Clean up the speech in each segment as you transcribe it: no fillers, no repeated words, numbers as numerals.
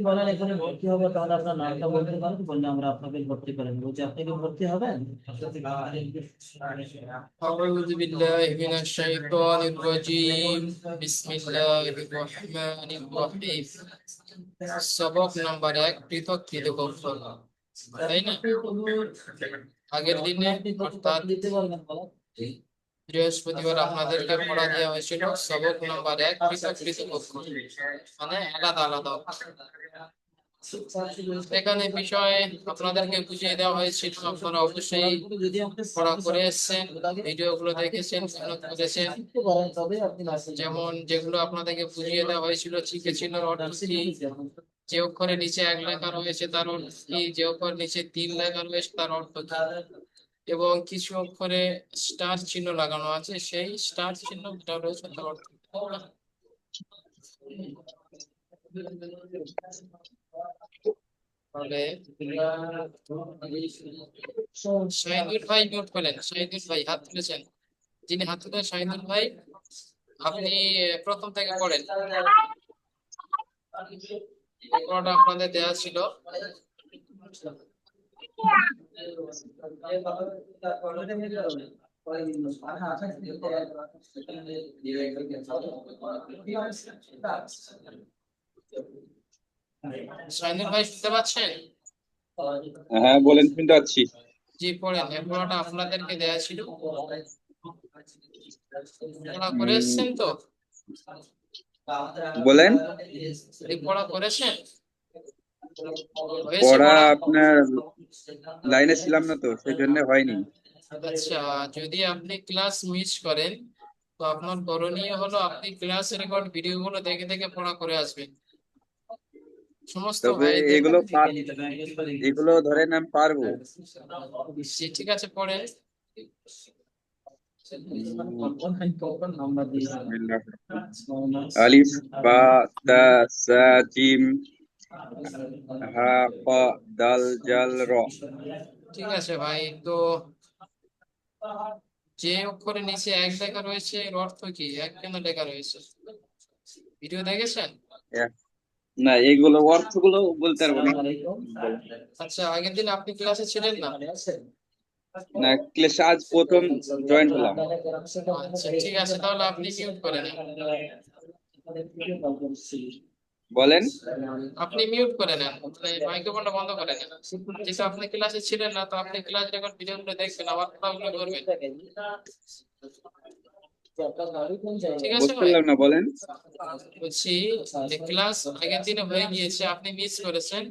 বলেন এখানে ভর্তি হবে তাহলে আপনার নামটা বলতে পারেন, বললে আমরা আপনাকে ভর্তি করে নেবো। যে আপনি কি ভর্তি হবেন? أعوذ بالله من الشيطان الرجيم بسم الله الرحمن الرحيم সবক নাম্বার 1 পৃথক পৃথক অক্ষর, তাই না? আগের দিনে অর্থাৎ দিতে পারবেন বলেন। বৃহস্পতিবার আপনাদেরকে পড়া দেওয়া হয়েছিল সবক নাম্বার 1 পৃথক পৃথক অক্ষর, মানে আলাদা আলাদা অক্ষর। এখানে বিষয় আপনাদেরকে বুঝিয়ে দেওয়া হয়েছিল, আপনারা অবশ্যই পড়া করে এসেছেন, ভিডিওগুলো দেখেছেন, মেহনত করেছেন। যেমন যেগুলো আপনাদেরকে বুঝিয়ে দেওয়া হয়েছিল, শিখেছিল অর্থ কি, যে অক্ষরের নিচে 1 লেখা রয়েছে তার অর্থ কি, যে অক্ষরের নিচে 3 লেখা রয়েছে তার অর্থ কি, এবং কিছু অক্ষরে স্টার চিহ্ন লাগানো আছে, সেই স্টার চিহ্নটা রয়েছে তার অর্থ কি। তাহলে শাহিদুল ভাই নোট পেলেন? শাহিদুল ভাই হাত তুলেছেন? যিনি হাত তুলেছেন শাহিদুল ভাই, আপনি প্রথম থেকে পড়েন। পড়াটা আপনাদের দেওয়া ছিল। শাহিদুল ভাই শুনতে পাচ্ছেন? হ্যাঁ বলেন, শুনতে পাচ্ছি। জি পড়েন, এই পড়াটা আপনাদেরকে দেওয়া ছিল, পড়া করে এসেছেন তো? বলেন। এই পড়া করেছেন? হয়েছে পড়া পড়া? আপনার লাইনে ছিলাম না তো, সেই জন্য হয়নি। আচ্ছা, যদি আপনি ক্লাস মিস করেন তো আপনার করণীয় হলো আপনি ক্লাস রেকর্ড ভিডিও গুলো দেখে দেখে পড়া করে আসবেন। সমস্ত তবে ভাইদের এগুলো ধরেন আমি পারবো। জি, ঠিক আছে পড়ে। আলিফ বা তা সা জিম হা ক দাল জাল র। ঠিক আছে ভাই, তো যে অক্ষরের নিচে 1 লেখা রয়েছে এর অর্থ কি? 1 কেন লেখা রয়েছে? ভিডিও দেখেছেন? না, এগুলো অর্থগুলো বলতে পারবো না। আচ্ছা, আগের দিন আপনি ক্লাসে ছিলেন না? না, ক্লাসে আজ প্রথম জয়েন হলাম। আচ্ছা ঠিক আছে, তাহলে আপনি মিউট করে নেন। বলেন। আপনি মিউট করে নেন, মানে মাইক্রোফোনটা বন্ধ করে নেন। যেহেতু আপনি ক্লাসে ছিলেন না, তো আপনি ক্লাস রেকর্ড ভিডিওগুলো দেখবেন, আবার কথাগুলো করবেন। ঠিক আছে বুঝতে ভাই? পারলাম না, বলেন। বলছি যে ক্লাস আগের দিনে হয়ে গিয়েছে, আপনি মিস করেছেন,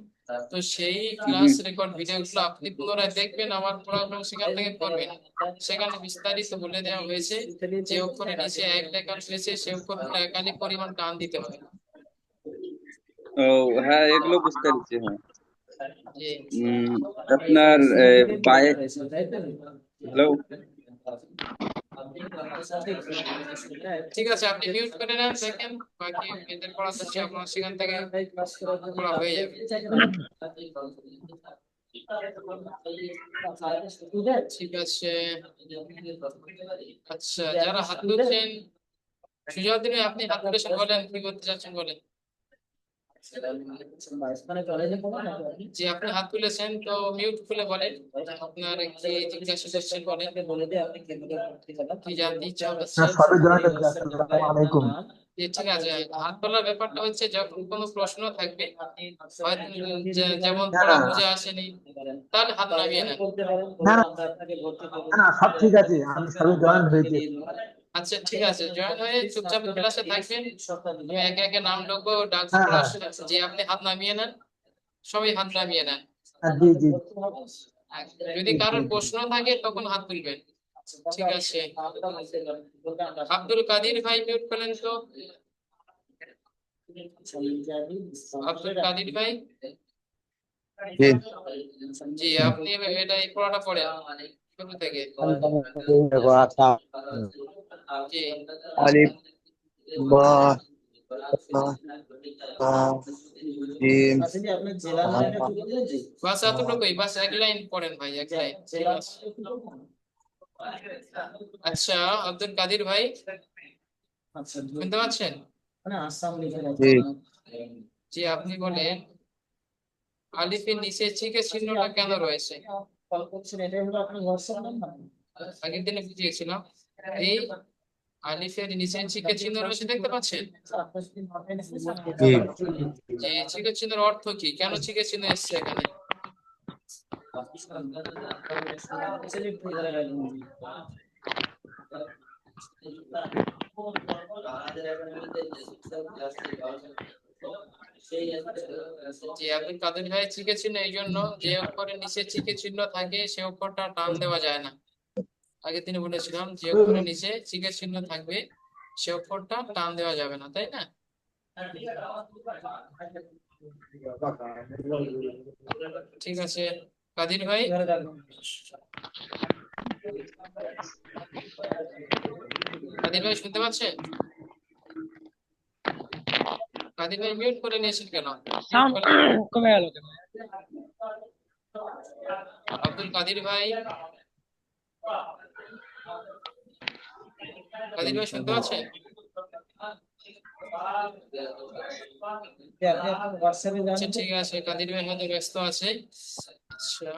তো সেই হুম। ক্লাস রেকর্ড ভিডিওগুলো আপনি পুনরায় দেখবেন, আমার পড়াগুলো সেখান থেকে করবেন। সেখানে বিস্তারিত বলে দেওয়া হয়েছে যে অক্ষরের নিচে 1 লেখা রয়েছে সে অক্ষরগুলো একাধিক পরিমাণ টান দিতে হবে। ও হ্যাঁ, এগুলো বুঝতে পারছি। হ্যাঁ। জি। আপনার বাই হ্যালো। ঠিক আছে, আপনি মিউট করে নেন, দেখেন বাকি এদের পড়া হচ্ছে, আপনার সেখান থেকে পড়া হয়ে যাবে। ঠিক আছে। আচ্ছা, যারা হাত তুলছেন, সুজাউদ্দিন ভাই, আপনি হাত তুলেছেন, বলেন কি করতে চাচ্ছেন বলেন। জি, আপনি হাত তুলেছেন, তো মিউট খুলে বলেন আপনার কি জিজ্ঞাসা করছেন, বলেন কি জানতে ইচ্ছা হচ্ছে। সবই জয়েন্ট হচ্ছে। আসসালামু আলাইকুম। জি, ঠিক আছে। হাত তোলার ব্যাপারটা হচ্ছে যখন কোনো প্রশ্ন থাকবে, হয়তো যেমন না পড়া না বুঝে আসেনি, তাহলে হাত নামিয়ে নেন। না না না, সব ঠিক আছে, আমি সবই জয়েন্ট হয়েছে। আচ্ছা ঠিক আছে, জয়েন হয়ে চুপচাপ ক্লাসে থাকবেন, আমি একে একে নাম ডাকবো, ডাকবো হ্যাঁ হ্যাঁ ক্লাস। যে আপনি হাত নামিয়ে নেন, সবাই হাত নামিয়ে নেন। হ্যাঁ, জি জি যদি জি জি কারোর জি। প্রশ্ন থাকে তখন হাত তুলবেন। ঠিক আছে। আব্দুল কাদির ভাই মিউট পেলেন তো? আব্দুল কাদির ভাই, জি। জি আপনি এটা এই পড়াটা পড়েন শুরু থেকে। জি। আলিফ বা তা জিম হা বাস এতটুকুই, বাস 1 লাইন পড়েন ভাই, 1 লাইন। ঠিক আছে। আচ্ছা, আব্দুল কাদির ভাই শুনতে পাচ্ছেন? জি। জি, আপনি বলেন আলিফের নিচে চিকের চিহ্নটা কেন রয়েছে? কল করছেন, এটাই হলো আপনার হোয়াটসঅ্যাপ নাম্বার? আগের দিনে বুঝিয়েছিলাম। এই আলিফের নিচে চিকের চিহ্ন রয়েছে, দেখতে পাচ্ছেন? আপনার যদি অনলাইনে জি। যে চিকের চিহ্নের অর্থ কি, কেন চিকের চিহ্ন এসছে এখানে? যে আব্দুল কাদের ভাই চিকের চিহ্ন এই জন্য, যে অক্ষরের নিচে চিকের চিহ্ন থাকে সে অক্ষরটা টান দেওয়া যায় না। আগে তিনি বলেছিলাম যে অক্ষরের নিচে চিকের চিহ্ন থাকবে সে অক্ষরটা টান দেওয়া যাবে না, তাই না? ঠিক আছে কাদির ভাই, কাদির ভাই শুনতে পাচ্ছেন? কাদির ভাই মিউট করে নিয়েছেন কেন? কমে গেল কেন? আব্দুল কাদির ভাই, কাদির ভাই শুনতে পাচ্ছেন? আপনি আপনার হোয়াটসঅ্যাপে আচ্ছা জানেন। ঠিক আছে, কাদির ভাই হয়তো ব্যস্ত আছে। আচ্ছা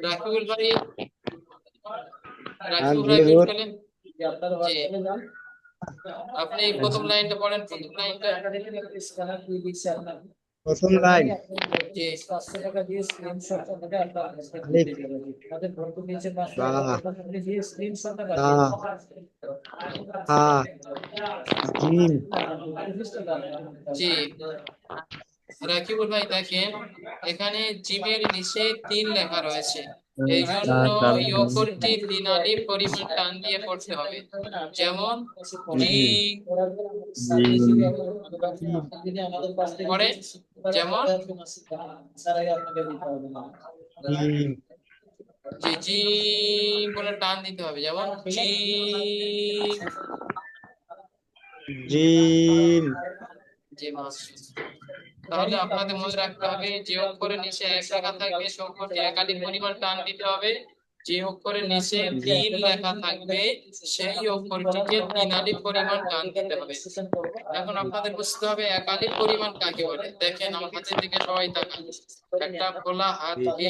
রাকিবুল ভাই, রাকিবুল ভাই মিউট করলেন। আপনার হোয়াটসঅ্যাপে যান। আপনি প্রথম লাইনটা পড়েন, প্রথম লাইনটা। স্ক্যানার দিয়ে দিচ্ছে আপনার। প্রথম লাইন। জি 500 টাকা দিয়ে স্ক্রিনশটটা দিলে আপনার তাদের ভর্তি নিয়েছে 500 বাহ। টাকা আপনি দিয়ে স্ক্রিনশটটা হ্যাঁ। হ্যাঁ। জিম। জি রাকিবুল ভাই দেখেন, এখানে জিমের নিচে 3 লেখা রয়েছে, এই জন্য এই অক্ষরটি 3 আলিফ পরিমাণ টান দিয়ে পড়তে হবে। যেমন জি পড়ে, যেমন জিম। জি জি বলে টান দিতে হবে, যেমন জি। জিম। জি তাহলে আপনাদের মনে রাখতে হবে যে অক্ষরের নিচে এক লেখা থাকবে সে অক্ষরটি একাধিক পরিমাণ টান দিতে হবে, যে অক্ষরের নিচে 3 লেখা থাকবে সেই অক্ষরটিকে 3 আলিফ পরিমাণ টান দিতে হবে। এখন আপনাদের বুঝতে হবে একাধিক পরিমাণ কাকে বলে। দেখেন আমার হাতের দিকে সবাই তাকান, একটা খোলা হাতকে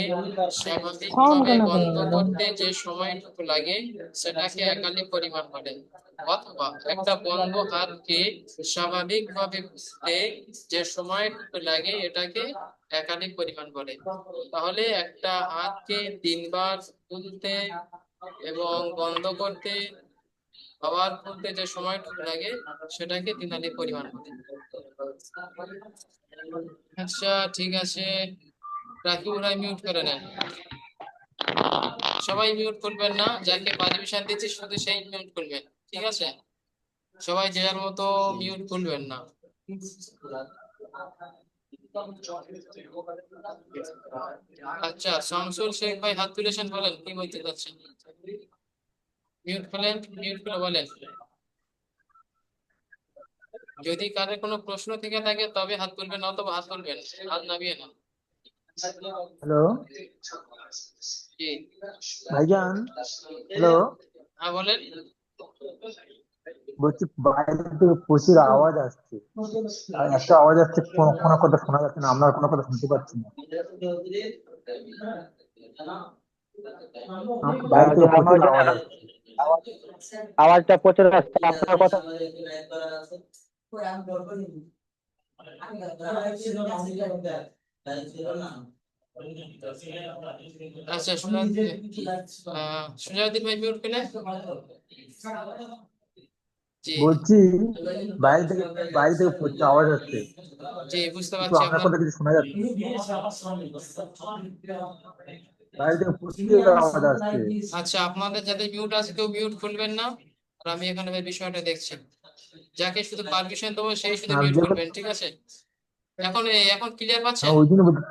স্বাভাবিকভাবে বন্ধ করতে যে সময়টুকু লাগে সেটাকে একাধিক পরিমাণ বলে, অথবা একটা বন্ধ হাতকে স্বাভাবিকভাবে খুলতে যে সময়টুকু লাগে এটাকে একাধিক পরিমাণ বলে। তাহলে একটা হাতকে 3 বার খুলতে এবং বন্ধ করতে আবার খুলতে যে সময়টুকু লাগে সেটাকে 3 আলিফ পরিমাণ বলে। আচ্ছা ঠিক আছে, রাকিবুল ভাই মিউট করে নেন। সবাই মিউট করবেন না, যাকে পারমিশন দিচ্ছি শুধু সেই মিউট করবেন, ঠিক আছে? সবাই যে যার মতো মিউট করবেন না। আচ্ছা শামসুল শেখ ভাই হাত তুলেছেন, বলেন কি বলতে চাচ্ছেন? মিউট করলেন, মিউট করে বলেন। যদি কারো কোনো প্রশ্ন থেকে থাকে তবে হাত তুলবেন, অথবা হাত তুলবেন, হাত নামিয়ে নেন। হ্যালো জি ভাইজান। হ্যালো। হ্যাঁ বলেন। বলছি বাইরে থেকে প্রচুর আওয়াজ আসছে, আর এত আওয়াজ আসছে কোনো কথা শোনা যাচ্ছে না, আপনার কোনো কথা শুনতে পাচ্ছি না। বাইরে থেকে প্রচুর আওয়াজ আসছে। আওয়াজটা প্রচুর আসছে, আপনার কথা আচ্ছা সুজাউদ্দিন ভাই মিউট করলেন। জি বলছি বাইরে থেকে প্রচুর আওয়াজ আসছে, জি বুঝতে কিন্তু পারছি আপনার আপনার। কথা কিছু শোনা যাচ্ছে না। বাইরে থেকে প্রচুর আওয়াজ আসছে। আচ্ছা আপনাদের যাদের মিউট আছে কেউ মিউট খুলবেন না, আর আমি এখানে বিষয়টা দেখছি। যাকে শুধু পারমিশন দেবো সেই শুধু আর মিউট যে করবেন, ঠিক আছে? এখন এখন ক্লিয়ার পাচ্ছেন? ওই জন্য বলছি,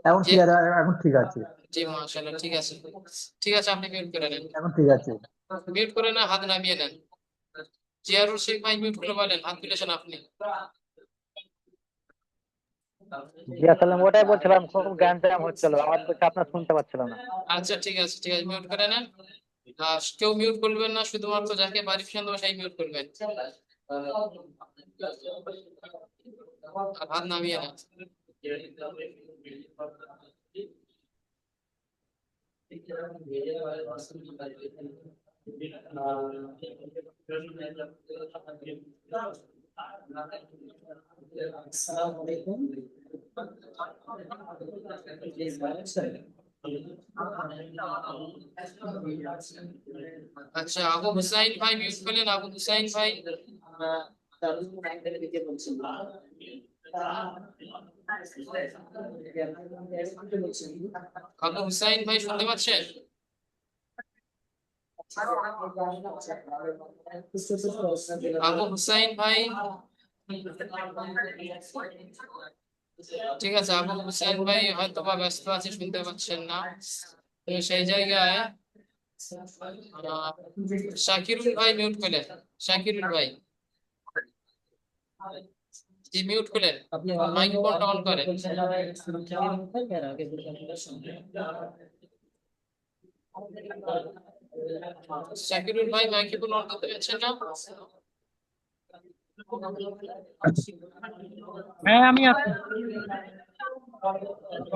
এখন যে ক্লিয়ার, এখন ঠিক আছে। জি মাশাআল্লাহ, ঠিক আছে ঠিক আছে, আপনি মিউট করে নেন। এখন ঠিক আছে। মিউট করে না হাত নামিয়ে নেন। জিয়ারুল শেখ ভাই মিউট করে বলেন, হাত তুলেছেন আপনি। জি আসলে ওটাই বলছিলাম, খুব জ্ঞান জ্যাম হচ্ছিল, আমার দিকে আপনার শুনতে পাচ্ছিলাম না। আচ্ছা ঠিক আছে ঠিক আছে, মিউট করে নেন। কেউ মিউট করবেন না, শুধুমাত্র যাকে পারমিশন দেবো সেই মিউট করবেন। আর হাত নামিয়ে না। আসসালামু আলাইকুম। আচ্ছা, আবু হুসাইন ভাই মিউট করলেন। আবু হুসাইন ভাই, আবু হুসাইন ভাই শুনতে পাচ্ছেন? আবু হুসাইন ভাই, ঠিক আছে, আবু হুসাইন ভাই হয়তো বা ব্যস্ত আছে, শুনতে পাচ্ছেন না। তো সেই জায়গায় শাকিরুল ভাই মিউট করলেন। শাকিরুল ভাই, জি মিউট করলেন, আপনি মাইক্রোফোনটা অন করেন। শাকিরুল ভাই মাইক্রোফোন অন করতে পারছেন না? হ্যাঁ আমি আছি।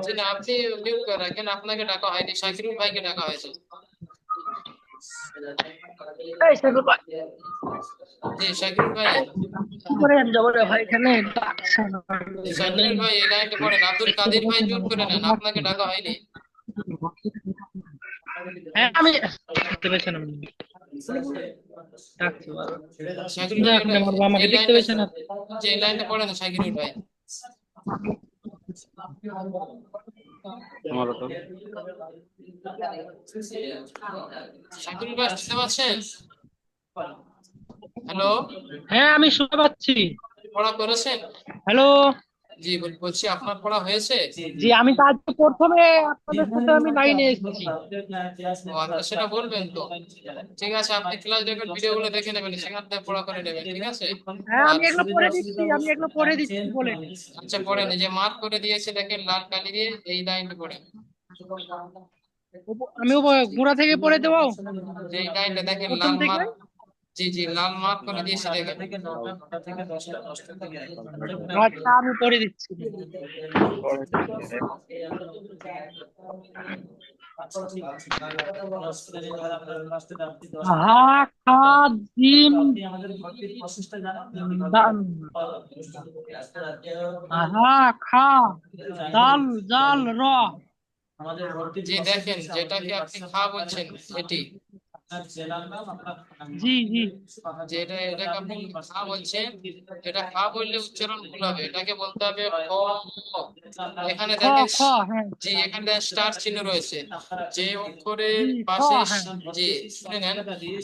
জি না, আপনি মিউট করে রাখেন, আপনাকে ডাকা হয়নি, শাকিরুল ভাইকে ডাকা হয়েছে। এই সাইকেল ভাই, জি শাকিরুল ভাই, কি করে যাবো রে ভাই, এখানে ডাকছে না। শাকিরুল ভাই এই লাইনটা পড়েন। আব্দুল কাদের ভাই মিউট করে নেন, আপনাকে ডাকা হয়নি। হ্যাঁ আমি দেখতে পেয়েছেন, আমি ডাকছি বাবা। শাকিরুল ভাই দেখেন আমার আমাকে এই দেখতে লাইনটা, পেয়েছেন না? যে এই লাইনটা পড়েন শাকিরুল ভাই। শাকিরুল ভাই শুনতে পাচ্ছেন? হ্যালো, হ্যাঁ আমি শুনতে পাচ্ছি। পড়া করেছেন? হ্যালো। জি বলছি, আপনার পড়া হয়েছে? জি আমি তো আজকে প্রথমে আপনাদের সাথে আমি লাইনে এসেছি। ও আচ্ছা, সেটা বলবেন তো। ঠিক আছে, আপনি ক্লাস রেকর্ড ভিডিও গুলো দেখে নেবেন, সেখান থেকে পড়া করে নেবেন, ঠিক আছে? হ্যাঁ আর আমি এগুলো পড়ে দিচ্ছি, আমি এগুলো পড়ে দিচ্ছি বলে। আচ্ছা পড়েন, এই যে মার্ক করে দিয়েছে দেখেন লাল কালি দিয়ে, এই লাইনটা পড়েন। আমি গোড়া থেকে পড়ে দেবো, যে এই লাইনটা দেখেন প্রথম লাল থেকে। মার্ক, জি জি লাল মার্ক করে দিয়েছে দেখেন। আচ্ছা আমি পড়ে দিচ্ছি। হা খা জিম দাল, হা খা দাল জাল র। জি দেখেন, যেটাকে আপনি খা বলছেন এটি, জি জি যে এটাকে আপনি খা বলছেন, এটা খা বললে উচ্চারণ ভুল হবে, এটাকে বলতে হবে খ। এখানে খ দেখেন, খ হ্যাঁ জি এখানে দেখেন স্টার চিহ্ন রয়েছে, যে অক্ষরের জি খ পাশে, হ্যাঁ। জি শুনে নেন,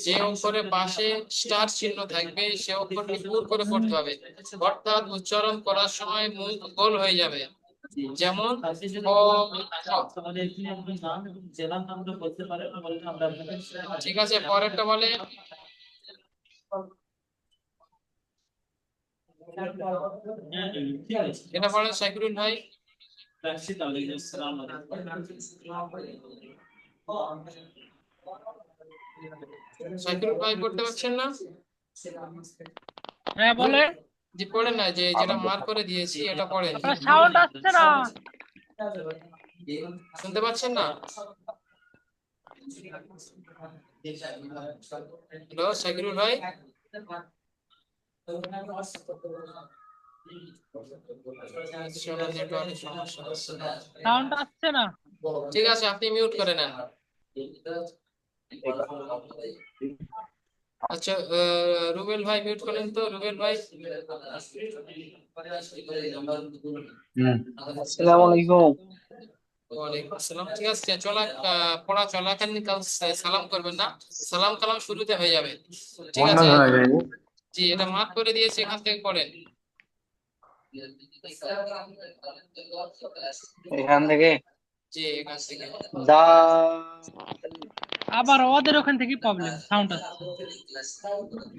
যে অক্ষরের পাশে স্টার চিহ্ন থাকবে সে অক্ষরটি পুর করে পড়তে হবে, অর্থাৎ উচ্চারণ করার সময় মুখ গোল হয়ে যাবে। যেমন ক, খ। জেলার নামটা বলতে পারেন, বললে আমরা আপনাকে ঠিক আছে, পরেরটা বলে। ঠিক আছে। এটা পড়েন শাকিরুল ভাই। শাকিরুল ভাই পড়তে পারছেন না? হ্যাঁ বলে। জি পড়েন না, যে যেটা মার্ক করে দিয়েছি এটা পড়েন। আপনার সাউন্ড আসছে না। শুনতে পাচ্ছেন না? হ্যালো শাকিরুল ভাই, নেটওয়ার্কের সমস্যা হচ্ছে। সাউন্ড আসছে না। ঠিক আছে, আপনি মিউট করে নেন। আচ্ছা রুবেল ভাই মিউট করেন তো, রুবেল ভাই। আসসালামু আলাইকুম। ওয়ালাইকুম আসসালাম। ঠিক আছে, পড়া চলাকালীন সালাম করবেন না, সালাম কালাম শুরুতে হয়ে যাবে, ঠিক আছে? জি এটা মার্ক করে দিয়েছি, এখান থেকে পড়েন। এখান থেকে জি এখান থেকে। দা, আবার ওদের ওখান থেকে প্রবলেম, সাউন্ড আসছে।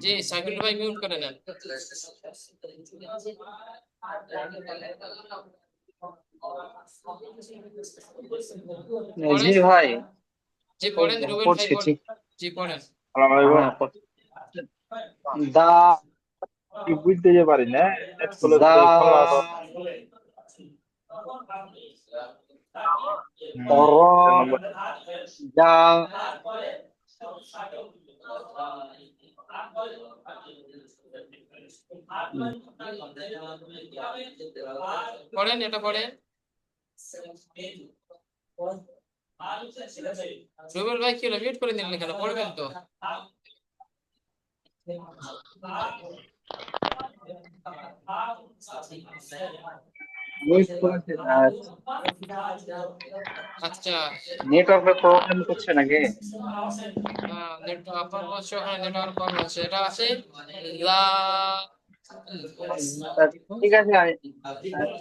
জি সাইকেল ভাই মিউট করে নেন। জি ভাই। জি পড়েন রুবেল ভাই, জি পড়েন। দা কি বুঝতে যে পারি না স্কুলে দা খোলা তো র একটা নম্বর দা পড়েন, এটা পড়েন। রুবেল ভাই কি হলো, মিউট করে দিলেন কেন? পড়বেন তো। মিউট করেছে আর আচ্ছা, নেটওয়ার্কের প্রবলেম করছে নাকি? নেটওয়ার্ক আপনার বলছে ওখানে নেটওয়ার্ক প্রবলেম হচ্ছে, এটা আছে লা। ঠিক আছে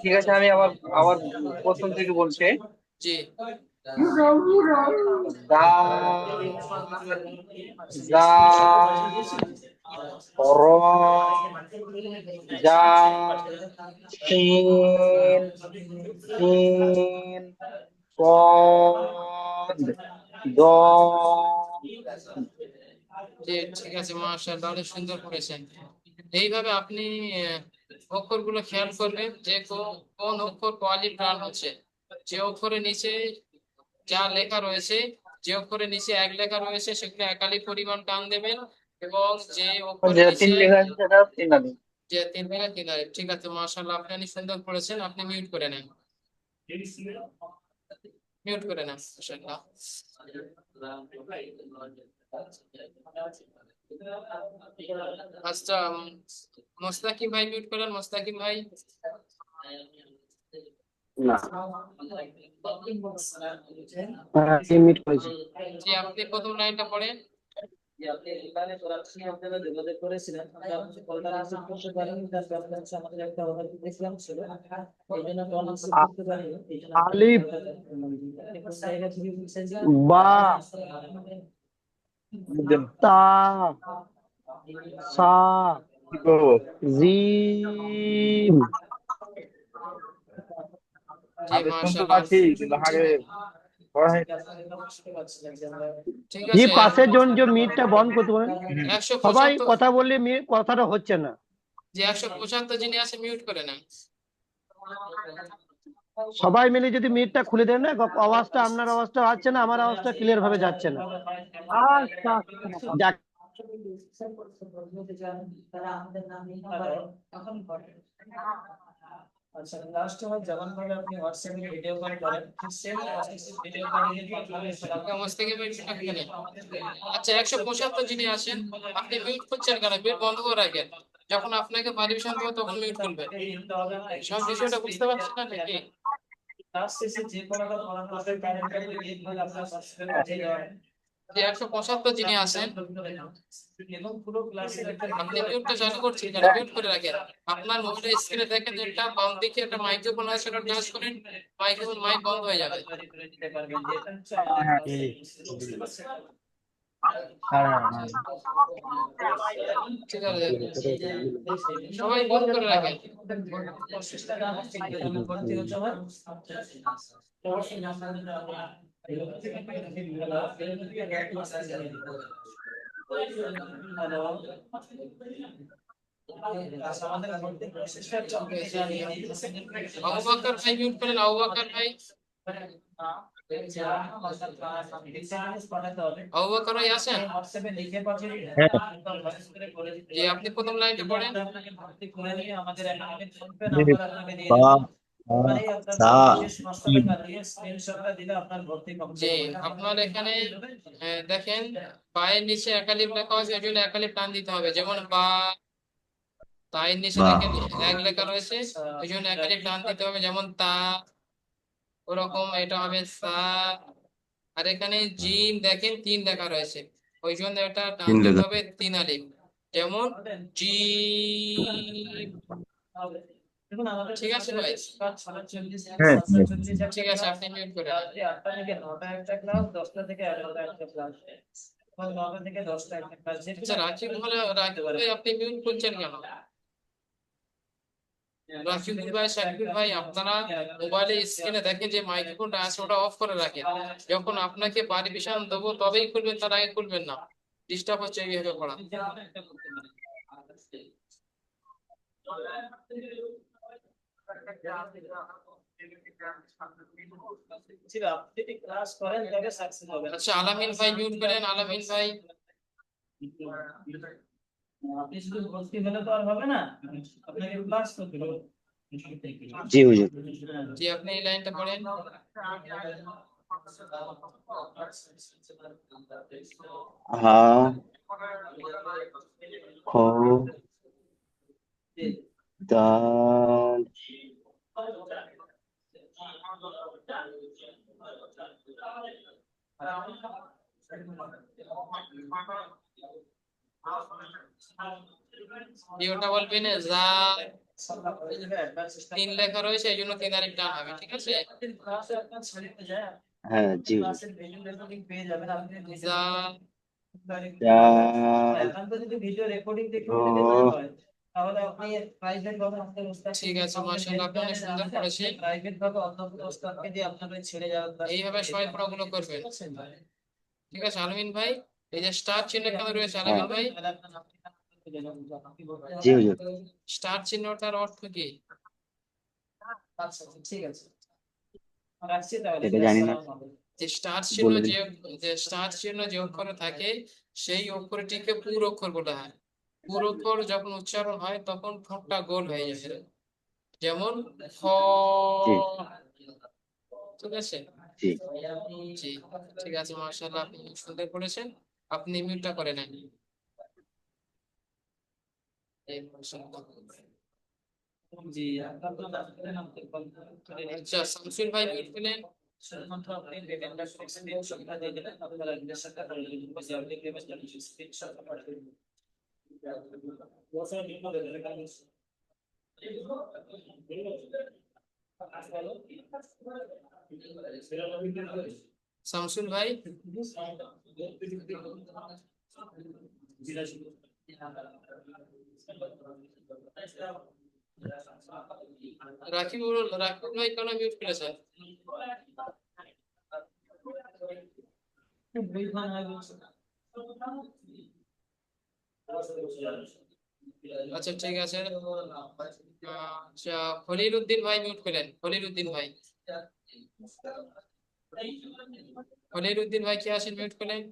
ঠিক আছে, আমি আবার আবার প্রথম থেকে বলছি। জি, দা দা র জা সিন সিন পদ দ জি, ঠিক আছে, মাশাআল্লাহ, অনেক সুন্দর করেছেন। এইভাবে আপনি অক্ষরগুলো খেয়াল করবেন যে কোন অক্ষর কোয়ালি প্রাণ হচ্ছে। যে অক্ষরের নিচে যা লেখা রয়েছে, যে অক্ষরের নিচে এক লেখা রয়েছে সেখানে একালি পরিমাণ টান দেবেন, এবং যে যে অক্ষরের তিন নিচে লেখা আছে সেটা তিন আলি। যে তিন লেখা তিন আলিফ। ঠিক আছে, মাশাআল্লাহ, আপনি অনেক সুন্দর করেছেন। আপনি মিউট করে নেন, মিউট করে নেন, মাশাআল্লাহ। আচ্ছা, মোস্তাকিম ভাই মিউট করেন, মোস্তাকিম ভাই। না মিট করেছি। জি, আপনি প্রথম লাইনটা পড়েন। যে আপনি এখানে সরাসরি আপনারা যোগাযোগ করেছিলেন, আপনি কলটা রিসিভ করতে পারেন, তার কারণ হচ্ছে আমাদের একটা অর্ডার দিয়েছিলাম ছিল, এই জন্য কল রিসিভ করতে পারেন, এই জন্য আলিফ আপনি কোন জায়গা থেকে বলছেন যে বা বুঝছেন তা সা কি করবো জিম জি, আমি শুনতে মাশাআল্লাহ। পাচ্ছি কিন্তু আগে পড়া হয় ঠিক জি আছে, পাশের জন যে মিটটা বন্ধ করতে পারেন। হুম। 175। কথা বললে কথাটা হচ্ছে না। যে 175 যিনি আছে মিউট করে নেন। সবাই মিলে যদি মিটটা খুলে দেন না, আওয়াজটা আপনার আওয়াজটা আসছে না, আমার আওয়াজটা ক্লিয়ার ভাবে যাচ্ছে না। আচ্ছা যাক, আচ্ছা, লাস্ট হয় যেমন ভাবে আপনি হোয়াটসঅ্যাপে ভিডিও কল করেন, ঠিক সেম প্রসেসে ভিডিও কলে আপনার মোজ থেকে মিউট রাখবেন। আচ্ছা, 175 যিনি আছেন, আপনি মিউট করছেন কেন? মিউট বন্ধ করে রাখেন, যখন আপনাকে পারমিশন দেবো তখন মিউট করবেন। সব বিষয়টা বুঝতে পারছেন না নাকি? ক্লাস শেষে যে পড়াটা পড়ানো হবে কারেন্ট এই ভাবে আপনার হোয়াটসঅ্যাপে পাঠিয়ে দেওয়া হয়। যে 175 যিনি আছেন, এবং পুরো ক্লাসের একটা আপনি মিউটটা চালু করছেন কেন? মিউট করে রাখেন। আপনার মোবাইলের স্ক্রিনে দেখেন যে একটা বাম দিকে একটা মাইক্রোফোন আছে, সেটা টাচ করেন, মাইক্রোফোন মাইক বন্ধ হয়ে যাবে। দিতে পারবেন, যে এটা হচ্ছে বুঝতে পারছেন? ঠিক আছে, সবাই মিউট করে রাখেন। প্রসেসটা হচ্ছে কি, আমি বলতে হচ্ছে আমার হ্যালো, আমাদের মধ্যে প্রসেসটা চলছে। আবু বকর ভাই মিউট করেন, আবু বকর ভাই। আবু বকর ভাই আছেন? হোয়াটসঅ্যাপে লিখে পাঠিয়ে দিন, জি, আপনি প্রথম লাইনটা পড়েন। আপনাকে ভর্তি করে নিয়ে আমাদের অ্যাকাউন্টে ফোন পে জি, নাম্বার আপনাকে দিয়ে বা দেব, ওখানেই আপনার সা বিশেষ 500 টাকা দিয়ে স্ক্রিনশটটা দিলে আপনার ভর্তি জি, কমপ্লিট হয়ে যাবে। আপনার এখানে দেখেন পায়ের নিচে একালিপ লেখা আছে, এই জন্য একালিপ টান দিতে হবে। যেমন বা, তায়ের নিচে বা দেখেন এক লেখা রয়েছে, এই জন্য একালিপ টান দিতে হবে। যেমন তা, ওরকম এটা হবে সা। আর এখানে জিম দেখেন তিন লেখা রয়েছে, ওই জন্য এটা টান তিন দিতে লেখা। হবে তিন আলিফ। যেমন জিম। দেখুন আমাদের ঠিক আছে ভাই? 6:40 হ্যাঁ, ঠিক আছে। 7:40 ঠিক আছে, আপনি মিউট করে নেন। রাত্রি 8টা থেকে 9টা একটা ক্লাস, 10টা থেকে 11টা একটা ক্লাস, এবং 9টা থেকে 10টা একটা ক্লাস। আচ্ছা, রাকিব হলে রাকিব ভাই আপনি মিউট করছেন কেন? রাকিব ভাই, শাকিব ভাই, আপনারা মোবাইলে স্ক্রিনে দেখেন যে মাইক্রোফোনটা আছে, ওটা অফ করে রাখেন। যখন আপনাকে পারমিশন দেবো তবেই খুলবেন, তার আগে খুলবেন না। ডিস্টার্ব হচ্ছে এইভাবে পড়া। ছিল, আপনি যদি ক্লাস করেন তবে সাকসেস হবে। আচ্ছা, আলামিন ভাই মিউট করেন, আলামিন ভাই। আপনি শুধু ভর্তি হলে তো আর হবে না, আপনাকে ক্লাস করতে হবে। জি হুজুর। হ্যাঁ। জি, আপনি এই লাইনটা পড়েন। হা খ দাল জি, ওটা বলবেন যা তিন লেখা রয়েছে এই জন্য তিন আলিফ টান হবে, ঠিক আছে? ক্লাসে আপনার ছেড়ে যায়, হ্যাঁ জি হুজুর। ক্লাসের ভিডিও রেকর্ডিং পেয়ে যাবেন আপনি। যা দাল এখন তো যদি ভিডিও রেকর্ডিং দেখে র নিতে না হয়, তাহলে আপনি প্রাইভেট ভাবে আপনার ওস্তাদকে ঠিক আছে, মাশাআল্লাহ, আপনি অনেক সুন্দর করেছেন। প্রাইভেট ভাবে অন্য ওস্তাদকে দিয়ে আপনাকে ছেড়ে যাওয়ার এইভাবে সবাই পড়াগুলো করবেন, ঠিক আছে? আলামিন ভাই, এই যে স্টার চিহ্ন কেন রয়েছে হ্যাঁ আলামিন ভাই? জি হুজুর। স্টার চিহ্নটার অর্থ কি? আচ্ছা ঠিক আছে, রাখছি তাহলে। এটা জানি না, আসসালামু আলাইকুম। যে স্টার চিহ্ন বলে দিন। যে স্টার চিহ্ন যে অক্ষরে থাকে সেই অক্ষরটিকে পুর অক্ষর বলা হয়। পুর অক্ষর যখন উচ্চারণ হয় তখন ঠোঁটটা গোল হয়ে যায়, যেমন খ। জি ঠিক আছে? জি। জি, ঠিক আছে, মাশাআল্লাহ, আপনি সুন্দর করেছেন। আপনি মিউটটা করে নেন। এই মাশাআল্লাহ। জি, আপনার নাম আচ্ছা, শামসুল ভাই মিউট পেলেন। শুধুমাত্র আপনি ডেটা স্ক্রিনশটটা দিয়ে দিলেন, আপনারা রিলেশনটা করে দিবেন, বসে আপনি পেমেন্টটা স্ক্রিনশটটা পাঠিয়ে দিবেন। বসে নিয়ে বলে দেন কাজ। শামসুল ভাই, রাকিবুল ভাই কেন মিউট করেছেন? আচ্ছা ঠিক আছে। আচ্ছা, খলিল উদ্দিন ভাই মিউট পেলেন, খলিল উদ্দিন ভাই। খলিল উদ্দিন ভাই কে আছেন মিউট পেলেন?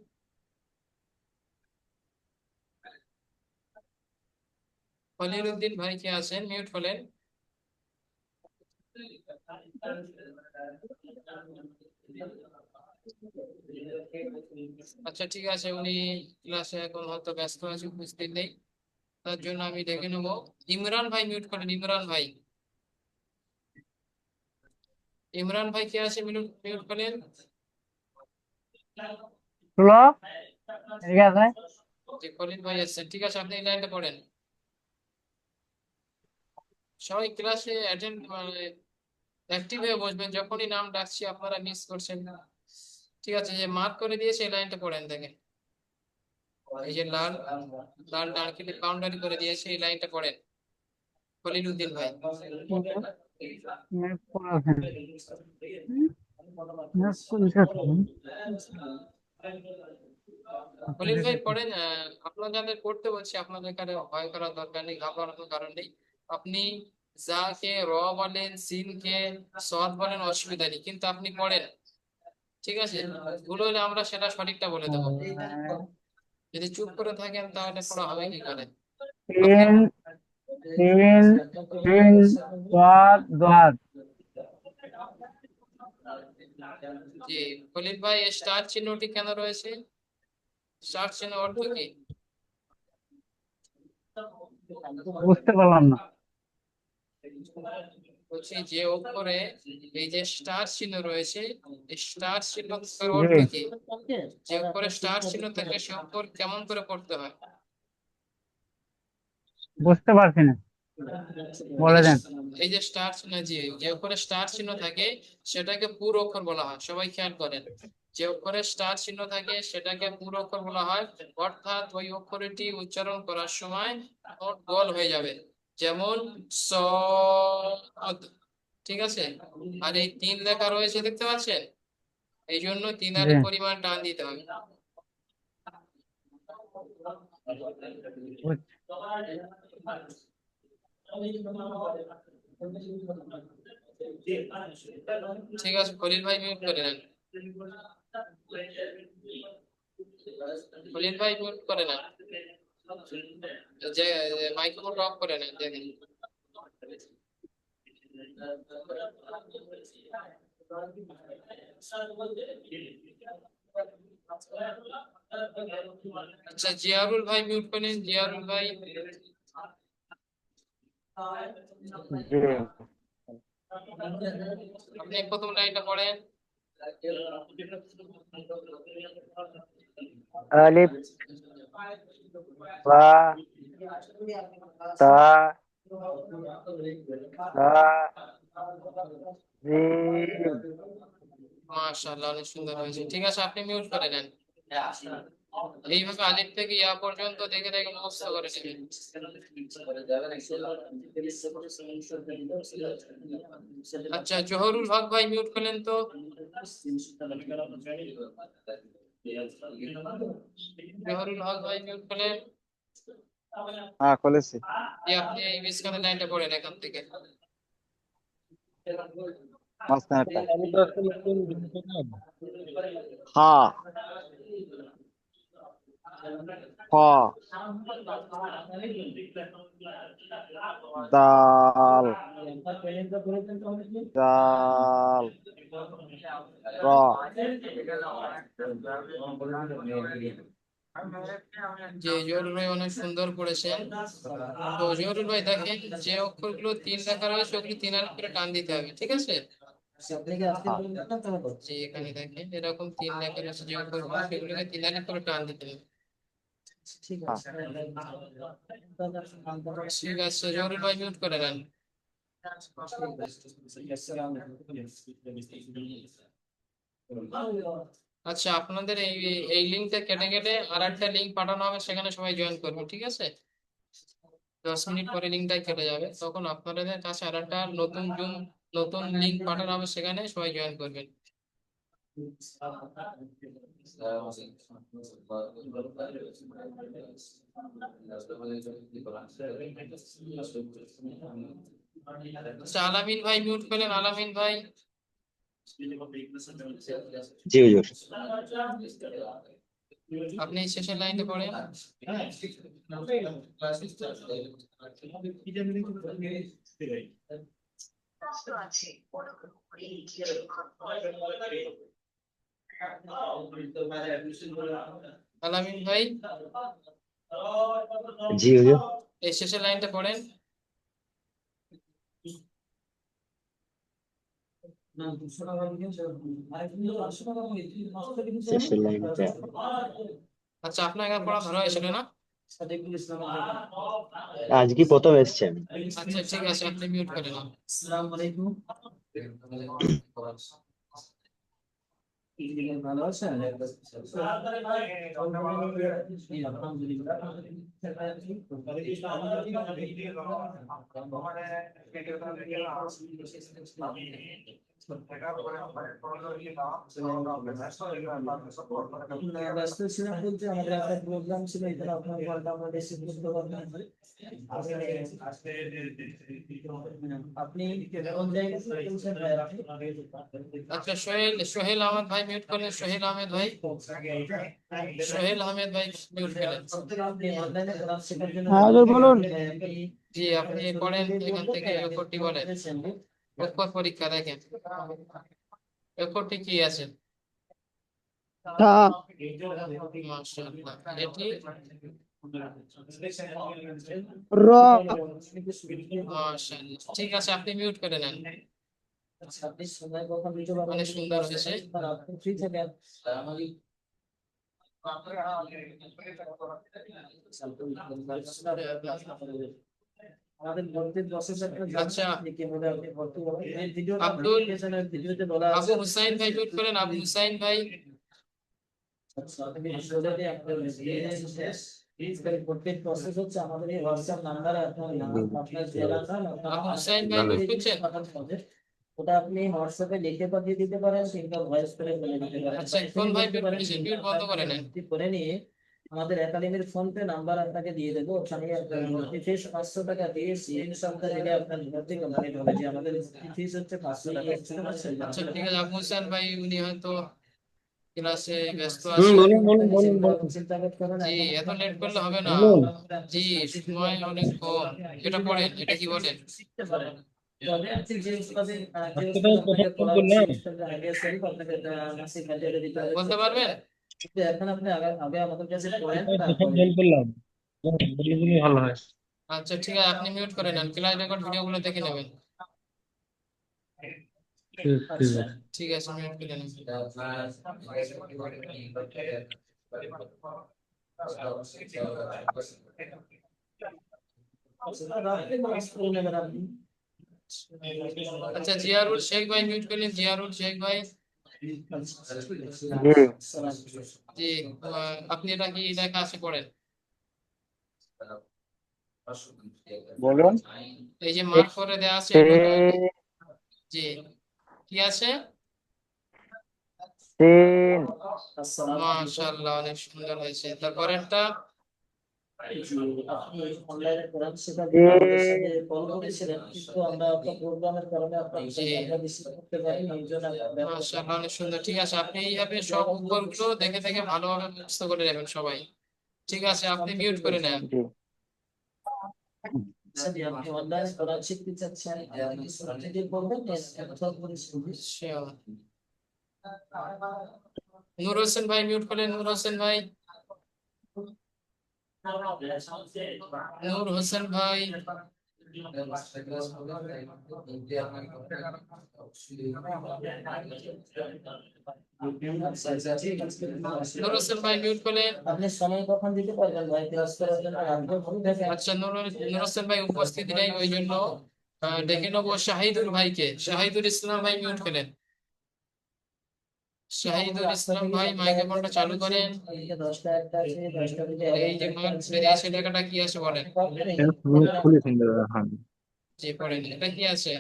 খলিল উদ্দিন ভাই কে আছেন মিউট হলেন? আচ্ছা ঠিক আছে, উনি ক্লাসে এখন হয়তো ব্যস্ত আছে, উপস্থিত নেই, তার জন্য আমি দেখে নেবো। ইমরান ভাই মিউট করেন, ইমরান ভাই। ইমরান ভাই কে আছে মিউট মিউট করেন? হলো ঠিক আছে। যে খলিল ভাই আসছেন, ঠিক আছে, আপনি এই লাইনটা পড়েন। সবাই ক্লাসে অ্যাটেন্ড মানে অ্যাক্টিভ হয়ে বসবেন, যখনই নাম ডাকছি আপনারা মিস করছেন না, ঠিক আছে? যে মার্ক করে দিয়েছে এই লাইনটা পড়েন দেখেন, এই যে লাল লাল ডার্কেলি বাউন্ডারি করে দিয়েছে এই লাইনটা পড়েন। খলিল উদ্দিন ভাই, খলিল ভাই পড়েন। আপনারা যাদের পড়তে বলছি আপনাদের এখানে ভয় করার দরকার নেই, ঘাবড়ানোর কারণ নেই। আপনি যাকে র বলেন, সিন কে সদ বলেন, অসুবিধা নেই, কিন্তু আপনি পড়েন, ঠিক আছে? ভুল হলে আমরা সেটা সঠিকটা বলে দেবো। যদি চুপ করে থাকেন তাহলে পড়া হবে কি করে? তিন তিন তিন দোয়াত দোয়াত। জি, খলিল ভাই, স্টার চিহ্নটি কেন রয়েছে? স্টার চিহ্ন অর্থ কি? বুঝতে পারলাম না। বলছি যে অক্ষরে এই যে স্টার চিহ্ন রয়েছে, এই স্টার চিহ্ন জি অর্থ কি? যে অক্ষরে স্টার চিহ্ন থাকে সে অক্ষর কেমন করে পড়তে হয়? বুঝতে পারছি না, বলে দেন। এই যে স্টার চিহ্ন, জি, যে অক্ষরে স্টার চিহ্ন থাকে সেটাকে পুরো অক্ষর বলা হয়, সবাই খেয়াল করেন। যে অক্ষরে স্টার চিহ্ন থাকে সেটাকে পুরো অক্ষর বলা হয়, অর্থাৎ ওই অক্ষরটি উচ্চারণ করার সময় ঠোঁট গোল হয়ে যাবে, যেমন স। ঠিক আছে? আর এই তিন লেখা রয়েছে দেখতে পাচ্ছেন, এই জন্য জি তিনারের পরিমাণ টান দিতে হবে। বুঝ- ঠিক আছে, খলিল ভাই মিউট করে নেন। খলিল ভাই মিউট করে নেন, যে মাইক্রোফোন অফ করে নেন দেখেন। আচ্ছা, জিয়ারুল ভাই মিউট করে নেন, জিয়ারুল ভাই। জি আপনি প্রথম লাইনটা পড়েন। আলিফ বা তা সা জিম। মাশাআল্লাহ, অনেক সুন্দর হয়েছে। ঠিক আছে, আপনি মিউট করে নেন। এইভাবে আলিফ থেকে ইয়া পর্যন্ত দেখে দেখে মুখস্থ করে নেবেন। আচ্ছা, জোহরুল হক ভাই মিউট করলেন তো। জোহরুল হক ভাই মিউট করলেন। হ্যাঁ খুলেছি। আপনি এই মাঝখানে লাইনটা পড়েন এখান থেকে। মাঝখানেরটা হা খ দাল জাল র। যে জহুরুল ভাই অনেক সুন্দর করেছেন। তো জহুরুল ভাই দেখেন, যে অক্ষরগুলো 3 লেখা রয়েছে ওগুলো 3 আলিফ করে টান দিতে হবে, ঠিক আছে? যে এখানে দেখেন এরকম 3 লেখা রয়েছে, যে অক্ষরগুলো সেগুলোকে 3 আলিফ করে টান দিতে হবে। ঠিক আছে। ঠিক আছে, জহুরুল ভাই মিউট করে নেন। আচ্ছা, আপনাদের এই লিঙ্কটা কেটে কেটে আর একটা লিঙ্ক পাঠানো হবে, সেখানে সবাই জয়েন করবে, ঠিক আছে? 10 মিনিট পরে লিঙ্কটা কেটে যাবে, তখন আপনাদের কাছে আর একটা নতুন লিঙ্ক পাঠানো হবে, সেখানে সবাই জয়েন করবেন। আচ্ছা, আলামিন ভাই মিউট করলেন, আলামিন ভাই। জি হুজুর। আপনি শেষের লাইনটা পড়েন। আলামিন ভাই, জি হুজুর। এই শেষের লাইনটা পড়েন। শেষের লাইনটা আচ্ছা, আপনার একা পড়া ধরা হয়েছিল না? আজকে প্রথম এসছেন। আচ্ছা, ঠিক আছে, আপনি মিউট করে নেন। ভালো আছেন? ব্যস্ত ছিলাম বলতে আমাদের একটা প্রোগ্রাম ছিল, এখানে আপনার কলটা আমরা রিসিভ করতে পারলাম না। আপনি কোন জায়গায় বলছেন ভাই? আচ্ছা, সোহেল আহমেদ ভাই মিউট করলেন, সোহেল আহমেদ ভাই। সোহেল আহমেদ ভাই মিউট করলেন। আপনি অনলাইনে ক্লাস শেখার জন্য বলুন। জি, আপনি পড়েন এখান থেকে, অক্ষরটি বলেন। অক্ষর পরীক্ষা দেখেন, অক্ষরটি কি আছে? তা মাশাআল্লাহ, এটি র। মাশাআল্লাহ। ঠিক আছে, আপনি মিউট করে নেন। আচ্ছা, আপনি সময় কখন দিতে পারবেন? অনেক সুন্দর হয়েছে। আপনি ফ্রি থাকেন। আমাদের ভর্তির প্রসেসরটা আচ্ছা, কিভাবে আপনি ভর্তি হবেন এই ভিডিওটা আব্দুল ভিডিওতে বলা আছে। আবু হুসাইন ভাই মিউট করেন, আবু হুসাইন ভাই। আচ্ছা, আপনি আসলে আপনার ভর্তির প্রসেস হচ্ছে আমাদের এই হোয়াটসঅ্যাপ নাম্বারে আপনার নাম, আপনার জেলার নাম, আবু হুসাইন ভাই মিউট করছেন? ওটা আপনি হোয়াটসঅ্যাপে লিখে পাঠিয়ে দিতে পারেন কিংবা ভয়েস করে বলে দিতে পারেন। আচ্ছা, কোন ভাই মিউট করেছেন? মিউট বন্ধ করে নেন। করে নিয়ে আমাদের একাডেমির ফোন পে নাম্বার আপনাকে দিয়ে দেবো, ওখানে ফিস 500 টাকা দিয়ে সিএন সংখ্যা দিলে আপনার ভর্তি কমপ্লিট হবে। যে আমাদের ফিস হচ্ছে 500 টাকা, বুঝতে পারছেন? আচ্ছা ঠিক আছে, আবু হোসেন ভাই উনি হয়তো ক্লাসে ব্যস্ত হুম, আছে। বলুন বলুন বলুন বলুন চিন্তা করতে হবে না, জি, এখন এত লেট করলে হবে না। বলুন। জি, সময় অনেক কম। এটা পড়েন, এটা কি বলেন? শিখতে পারেন। তবে আপনি যে উস্তাদে যে আজকে তো উস্তাদ প্রথম আপনাকে দিন পড়াবে করলাম। সেই উস্তাদের আগে সেলফ আপনাকে নাসিক হাজিরা দিতে হবে। বলতে পারবেন? কিন্তু এখন আপনি আগে আগে আমাদের কাছে পড়েন, প্রথম তারপরে জয়েন করলাম, বললে দিলে ভালো হয়। আচ্ছা ঠিক আছে, আপনি মিউট করে নেন, ক্লাস রেকর্ড ভিডিওগুলো দেখে নেবেন। ঠিক ঠিক আচ্ছা। আছে। ঠিক আছে, মিউট করে নেন। রাখতে মাস করে নেবেন আপনি। আচ্ছা, জিয়ারুল শেখ ভাই মিউট করলেন, জিয়ারুল শেখ ভাই। জি জি, আপনি এটা কি লেখা আছে পড়েন। বলুন। এই যে মার্ক করে দেওয়া আছে এগুলো জি, কি আছে? তিন মাশাআল্লাহ, অনেক সুন্দর হয়েছে। তারপরেরটা আপনি অনলাইনে কোরআন শেখার জন্য আমাদের সাথে কল করেছিলেন, কিন্তু আমরা আপনার প্রোগ্রামের কারণে আপনার জি, আমরা রিসিভ করতে পারিনি, এই জন্য মাশাআল্লাহ, অনেক সুন্দর। ঠিক আছে, আপনি এইভাবে সব উত্তরগুলো দেখে দেখে ভালোভাবে মুখস্থ করে নেবেন সবাই। ঠিক আছে, আপনি মিউট করে নেন। জি আপনি অনলাইনে কোরআন শিখতে চাচ্ছেন, আপনি সূরা থেকে বলবেন কথা বলে শুনবি। Sure. নূর হোসেন ভাই মিউট করলেন, নূর হোসেন ভাই। নূর হোসেন ভাই, নূর হোসেন ভাই মিউট করলেন। আপনি সময় কখন দিতে পারবেন ভাই ক্লাস করার জন্য? রাতভর ঘুম থেকে আচ্ছা, নূর হোসেন ভাই উপস্থিত নেই, ওই জন্য ডেকে নেবো শাহিদুল ভাইকে। শাহিদুল ইসলাম ভাই মিউট করেন। শাহিদুল ইসলাম ভাই মাইক্রোফোনটা ফোনটা চালু করেন। 10টা 1টা আছে, 10টা থেকে এই যে মার্ক করে দিয়েছে, লেখাটা কি আছে বলেন। খুলেছেন দাদা, হ্যাঁ। জি, পড়েন, এটা কি আছে?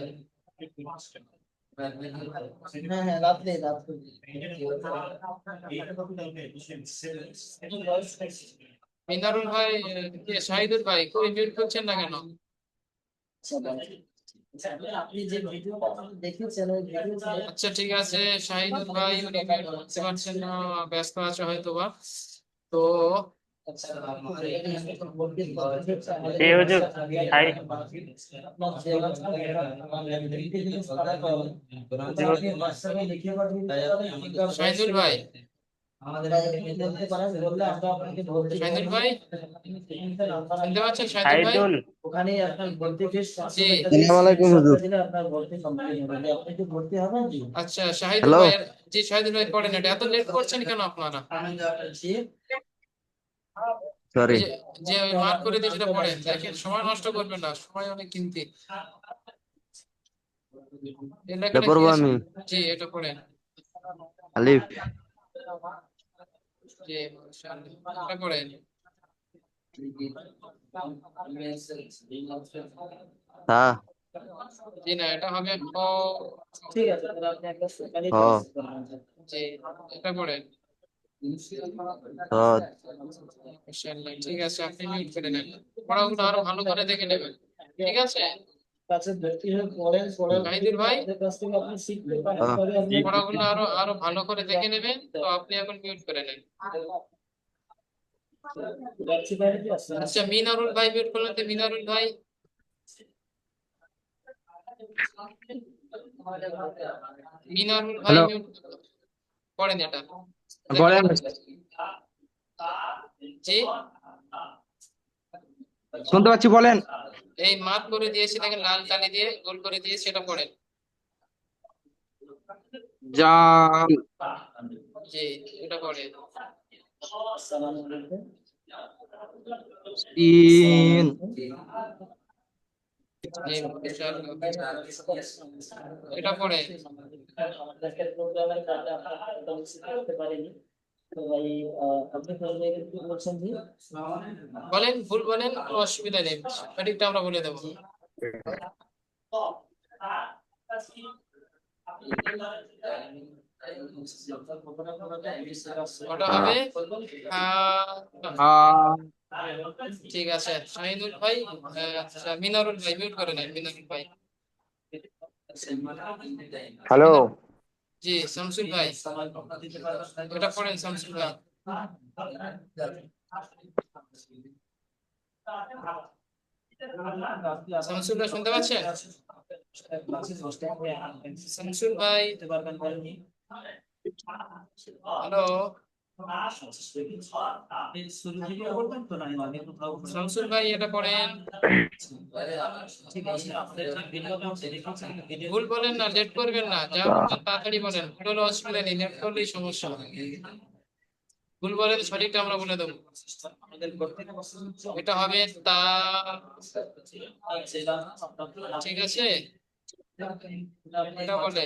হ্যাঁ হ্যাঁ, রাত্রে রাত্রে মিনারুল ভাই, শাহিদুল ভাই কই মিউট করছেন না কেন? আপনি যে ভিডিওটা দেখেছেন ওই ভিডিওতে আচ্ছা ঠিক আছে, শাহিদুল ভাই উনি মিউট করতে পারছেন না, ব্যস্ত আছে হয়তো বা। তো জি হুজুর। হাই শাহিদুল ভাই, শাহিদুল ভাই শুনতে পাচ্ছেন? শাহিদুল ভাই, হাইদুল ওখানে আপনার ভর্তি ফিস জি। আসসালামু আলাইকুম হুজুর। দিলে আপনার ভর্তি কমপ্লিট হবে। আপনি কি ভর্তি হবেন? জি। আচ্ছা শাহিদুল ভাই, জি শাহিদুল ভাই পড়েন, এটা এত লেট করছেন কেন আপনারা? জি। এই যে যে মার্ক করে দিয়ে সেটা পড়েন, দেখেন সময় নষ্ট করবেন না, সময় অনেক কিনতে। এই লেখাটা কি আছে? জি, এটা পড়েন। আলিফ জি, মাশাআল্লাহ, এটা পড়েন। তা জি না, এটা হবে ক। ঠিক আছে, তাহলে আপনি একটা সরকারি হ ক্লাস করেন। জি, এটা পড়েন। সদ মাশাআল্লাহ, ঠিক আছে, আপনি মিউট করে নেন, পড়াগুলো আরো ভালো করে দেখে নেবেন। ঠিক আছে কাছে ভর্তি হয়ে পড়েন, পড়ার পরে শাহিদুল ভাই, আমাদের কাছ থেকে আপনি শিখতে পারেন, হ তবে আপনি পড়াগুলো আরো আরো ভালো করে দেখে নেবেন। তো আপনি এখন মিউট করে নেন। যাচ্ছি বাইরে কি আসছেন? আচ্ছা, মিনারুল ভাই মিউট করলেন তো, মিনারুল ভাই। মিনারুল ভাই হ্যালো, মিউট করেন এটা। বলেন। জি, শুনতে পাচ্ছি, বলেন। এই মার্ক করে দিয়েছি দেখেন, লাল কালি দিয়ে গোল করে দিয়ে, সেটা পড়েন। জাল জি, এটা পড়েন। আসসালামু আলাইকুম। তিন জি, মাশাআল্লাহ, এটা পড়েন। আমাদের প্রোগ্রামের কারণে আমরা শিখতে পারিনি। তো ভাই আপনি তাহলে কি বলছেন? জি। বলেন, ভুল বলেন, কোনো অসুবিধা নেই, সঠিকটা আমরা বলে দেবো। ওটা হবে আ ঠিক আছে শাহিনুল ভাই আচ্ছা মিনারুল ভাই মিউট করে নেন মিনারুল ভাই হ্যালো জি শামসুল ভাই ওটা পড়েন শামসুল ভাই শামসুল ভাই শুনতে পাচ্ছেন শামসুল ভাই হ্যালো শামসুল ভাই এটা পড়েন ভুল বলেন না লেট করবেন না যা বলছেন তাড়াতাড়ি বলেন ভুল হলে অসুবিধা নেই লেট করলেই সমস্যা ভুল বলেন সঠিকটা আমরা বলে দেবো এটা হবে তা ঠিক আছে এটা বলে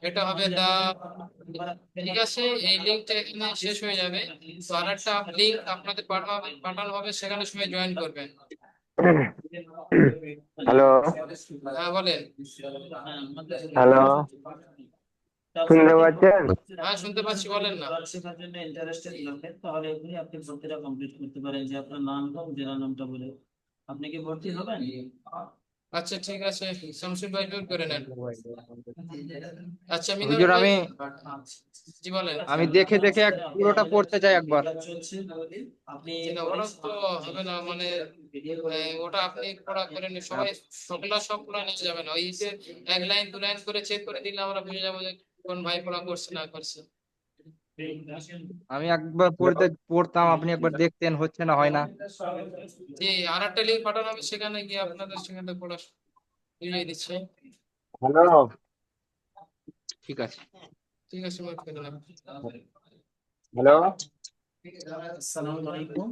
এটা হবে দা ঠিক আছে এই লিঙ্কটা এখানে শেষ হয়ে যাবে তো আরেকটা লিঙ্ক আপনাদের পাঠানো হবে সেখানে সবাই জয়েন করবেন হ্যালো হ্যাঁ বলেন হ্যালো শুনতে পাচ্ছেন হ্যাঁ শুনতে পাচ্ছি বলেন না শেখার জন্য ইন্টারেস্টেড লোকের তাহলে এগুলি আপনি ভর্তিটা কমপ্লিট করতে পারেন যে আপনার নাম এবং জেলা নামটা বলে আপনি কি ভর্তি হবেন আচ্ছা ঠিক আছে শামসুল ভাই মিউট করে নেন আচ্ছা মিনার হুজুর ভাই জি বলেন আমি দেখে দেখে পুরোটা পড়তে চাই একবার চলছে আপনি ওরা তো হবে না মানে ওটা আপনি পড়া করে নিন সবাই সবগুলা নিয়ে যাবেন ওই যে এক লাইন দু লাইন করে চেক করে দিলে আমরা বুঝে যাবো যে কোন ভাই পড়া করছে না করছে আমি একবার পড়তাম আপনি একবার দেখতেন হচ্ছে না হয় না জি আর একটা লিঙ্ক পাঠানো হবে সেখানে গিয়ে আপনাদের সেখানে পড়া বুঝিয়ে দিচ্ছে হ্যালো ঠিক আছে ঠিক আছে মিউট করে নেন হ্যালো আসসালামু আলাইকুম